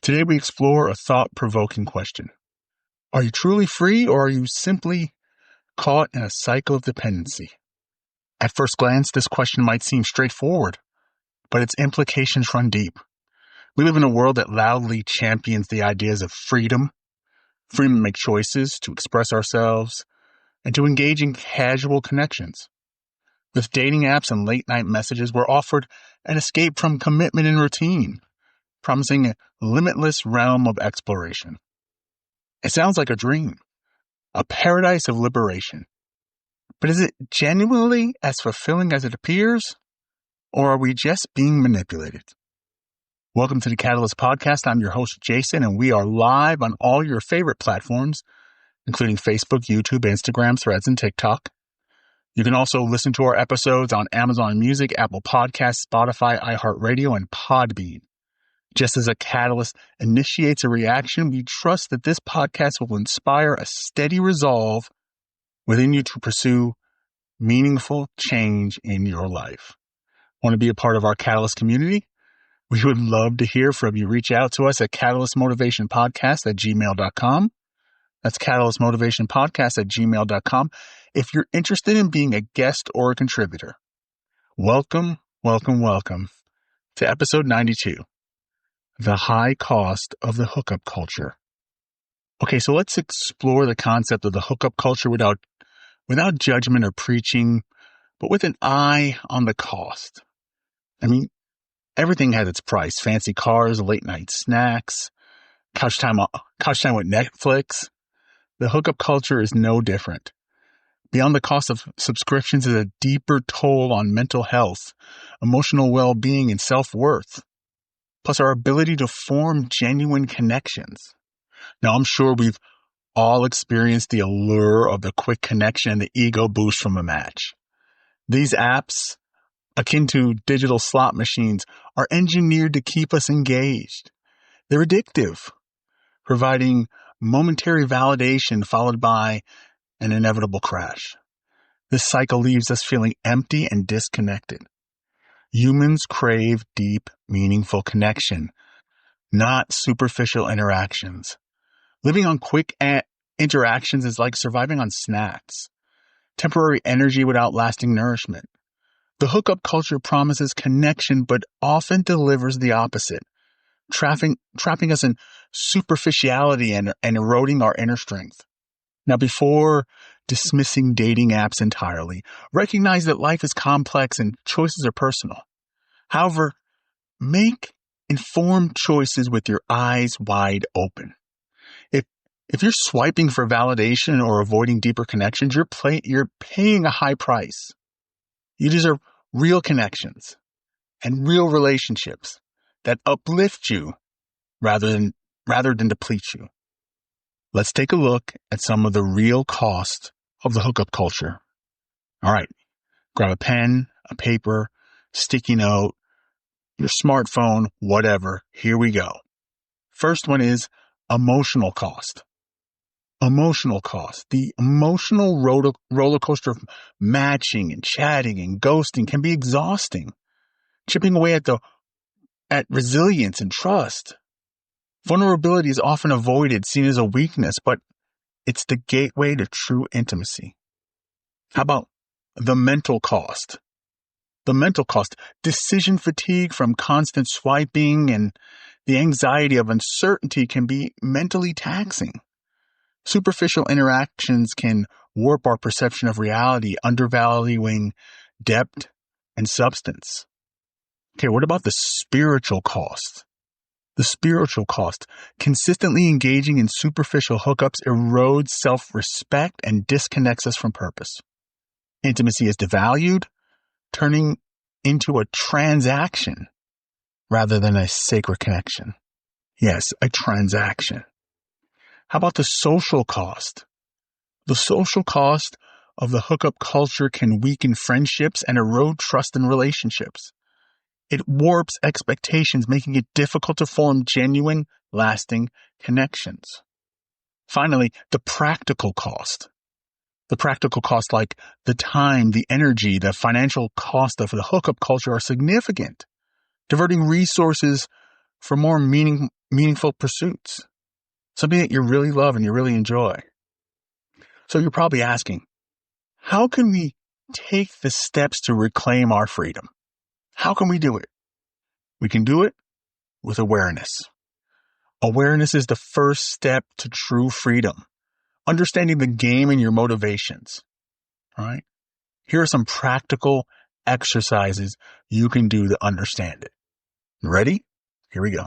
Today we explore a thought-provoking question. Are you truly free, or are you simply caught in a cycle of dependency? At first glance, this question might seem straightforward, but its implications run deep. We live in a world that loudly champions the ideas of freedom to make choices, to express ourselves, and to engage in casual connections. With dating apps and late-night messages, we're offered an escape from commitment and routine, promising a limitless realm of exploration. It sounds like a dream, a paradise of liberation. But is it genuinely as fulfilling as it appears? Or are we just being manipulated? Welcome to the Catalyst Podcast. I'm your host, Jason, and we are live on all your favorite platforms, including Facebook, YouTube, Instagram, Threads, and TikTok. You can also listen to our episodes on Amazon Music, Apple Podcasts, Spotify, iHeartRadio, and Podbean. Just as a catalyst initiates a reaction, we trust that this podcast will inspire a steady resolve within you to pursue meaningful change in your life. Want to be a part of our Catalyst community? We would love to hear from you. Reach out to us at catalystmotivationpodcast@gmail.com. That's catalystmotivationpodcast@gmail.com. If you're interested in being a guest or a contributor, welcome to episode 92. The high cost of the hookup culture. Okay, so let's explore the concept of the hookup culture without judgment or preaching, but with an eye on the cost. I mean, everything has its price. Fancy cars, late night snacks, couch time with Netflix. The hookup culture is no different. Beyond the cost of subscriptions is a deeper toll on mental health, emotional well-being, and self-worth. Plus our ability to form genuine connections. Now, I'm sure we've all experienced the allure of the quick connection and the ego boost from a match. These apps, akin to digital slot machines, are engineered to keep us engaged. They're addictive, providing momentary validation followed by an inevitable crash. This cycle leaves us feeling empty and disconnected. Humans crave deep, meaningful connection, not superficial interactions. Living on quick interactions is like surviving on snacks, temporary energy without lasting nourishment. The hookup culture promises connection, but often delivers the opposite, trapping us in superficiality and eroding our inner strength. Now, before dismissing dating apps entirely, recognize that life is complex and choices are personal. However, make informed choices with your eyes wide open. If you're swiping for validation or avoiding deeper connections, you're paying a high price. You deserve real connections and real relationships that uplift you rather than deplete you. Let's take a look at some of the real cost of the hookup culture. All right, grab a pen, a paper, sticky note, your smartphone, whatever. Here we go. First one is emotional cost. Emotional cost. The emotional roller coaster of matching and chatting and ghosting can be exhausting, chipping away at resilience and trust. Vulnerability is often avoided, seen as a weakness, but it's the gateway to true intimacy. How about the mental cost? The mental cost, decision fatigue from constant swiping and the anxiety of uncertainty can be mentally taxing. Superficial interactions can warp our perception of reality, undervaluing depth and substance. Okay, what about the spiritual cost? The spiritual cost. Consistently engaging in superficial hookups erodes self-respect and disconnects us from purpose. Intimacy is devalued, turning into a transaction rather than a sacred connection. Yes, a transaction. How about the social cost? The social cost of the hookup culture can weaken friendships and erode trust in relationships. It warps expectations, making it difficult to form genuine, lasting connections. Finally, the practical cost. The practical cost, like the time, the energy, the financial cost of the hookup culture, are significant, diverting resources for more meaningful pursuits, something that you really love and you really enjoy. So you're probably asking, how can we take the steps to reclaim our freedom? How can we do it? We can do it with awareness. Awareness is the first step to true freedom. Understanding the game and your motivations. All right. Here are some practical exercises you can do to understand it. Ready? Here we go.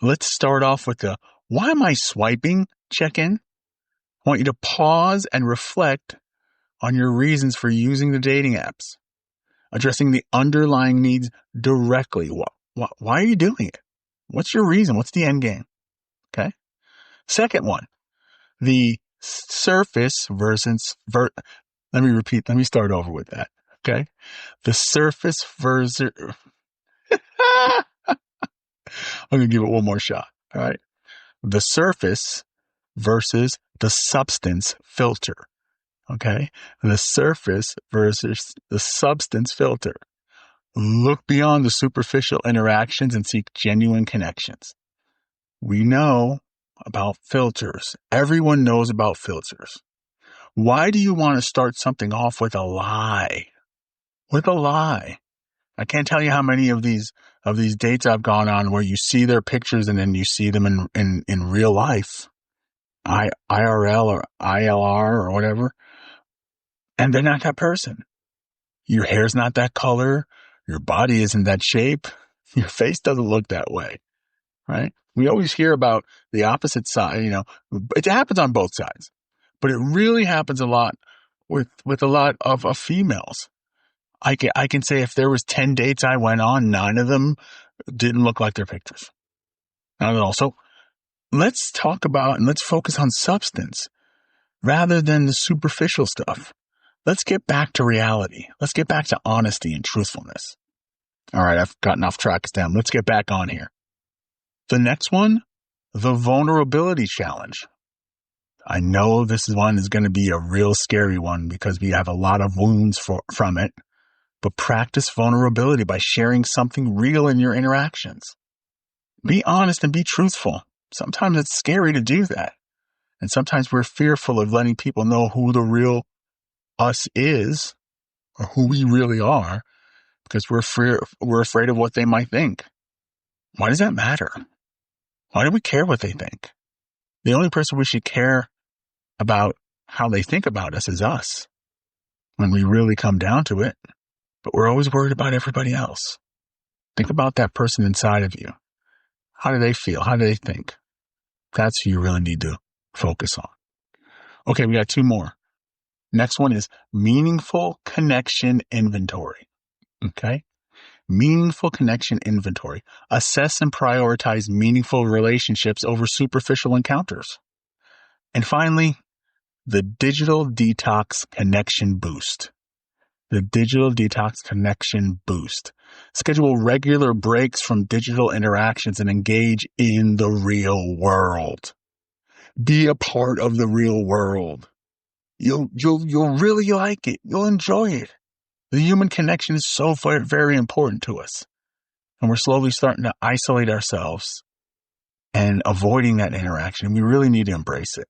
Let's start off with the why am I swiping check-in. I want you to pause and reflect on your reasons for using the dating apps, addressing the underlying needs directly. Why are you doing it? What's your reason? What's the end game? Okay. Second one, the surface versus, let me start over with that. Okay. The surface versus, I'm going to give it one more shot. All right. The surface versus the substance filter. Okay. The surface versus the substance filter. Look beyond the superficial interactions and seek genuine connections. We know about filters. Everyone knows about filters. Why do you want to start something off with a lie? With a lie. I can't tell you how many of these dates I've gone on where you see their pictures and then you see them in real life, IRL or ILR or whatever, and they're not that person. Your hair's not that color. Your body isn't that shape. Your face doesn't look that way, right? We always hear about the opposite side, it happens on both sides, but it really happens a lot with a lot of females. I can say if there was 10 dates I went on, 9 of them didn't look like their pictures. Not at all. So let's talk about and let's focus on substance rather than the superficial stuff. Let's get back to reality. Let's get back to honesty and truthfulness. All right, I've gotten off track, Stem. Let's get back on here. The next one, the vulnerability challenge. I know this one is going to be a real scary one because we have a lot of wounds from it, but practice vulnerability by sharing something real in your interactions. Be honest and be truthful. Sometimes it's scary to do that. And sometimes we're fearful of letting people know who the real us is or who we really are because we're afraid of what they might think. Why does that matter? Why do we care what they think? The only person we should care about how they think about us is us when we really come down to it. But we're always worried about everybody else. Think about that person inside of you. How do they feel? How do they think? That's who you really need to focus on. Okay, we got 2 more. Next one is meaningful connection inventory. Okay? Meaningful connection inventory. Assess and prioritize meaningful relationships over superficial encounters. And finally, the digital detox connection boost. The digital detox connection boost. Schedule regular breaks from digital interactions and engage in the real world. Be a part of the real world. You'll really like it. You'll enjoy it. The human connection is so very, very important to us. And we're slowly starting to isolate ourselves and avoiding that interaction. We really need to embrace it.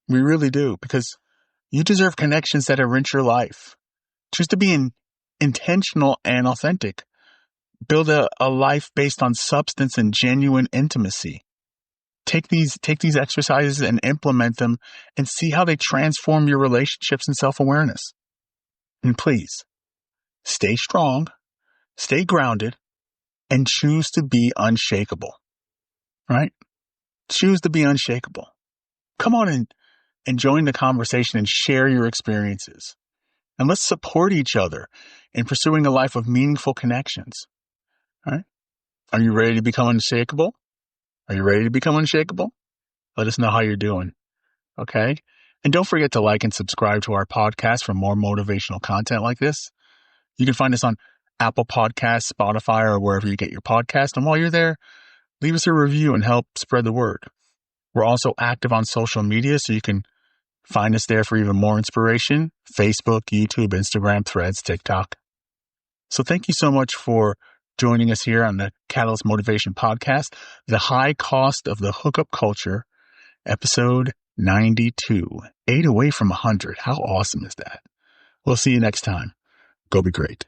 We really do, because you deserve connections that enrich your life. Choose to be intentional and authentic. Build a life based on substance and genuine intimacy. Take these exercises and implement them and see how they transform your relationships and self-awareness. And please, stay strong, stay grounded, and choose to be unshakable. Right? Choose to be unshakable. Come on and join the conversation and share your experiences. And let's support each other in pursuing a life of meaningful connections. All right? Are you ready to become unshakable? Are you ready to become unshakable? Let us know how you're doing. Okay? And don't forget to like and subscribe to our podcast for more motivational content like this. You can find us on Apple Podcasts, Spotify, or wherever you get your podcast. And while you're there, leave us a review and help spread the word. We're also active on social media, so you can find us there for even more inspiration. Facebook, YouTube, Instagram, Threads, TikTok. So thank you so much for joining us here on the Catalyst Motivation Podcast, The High Cost of the Hookup Culture, episode 92. 8 away from 100. How awesome is that? We'll see you next time. Go be great.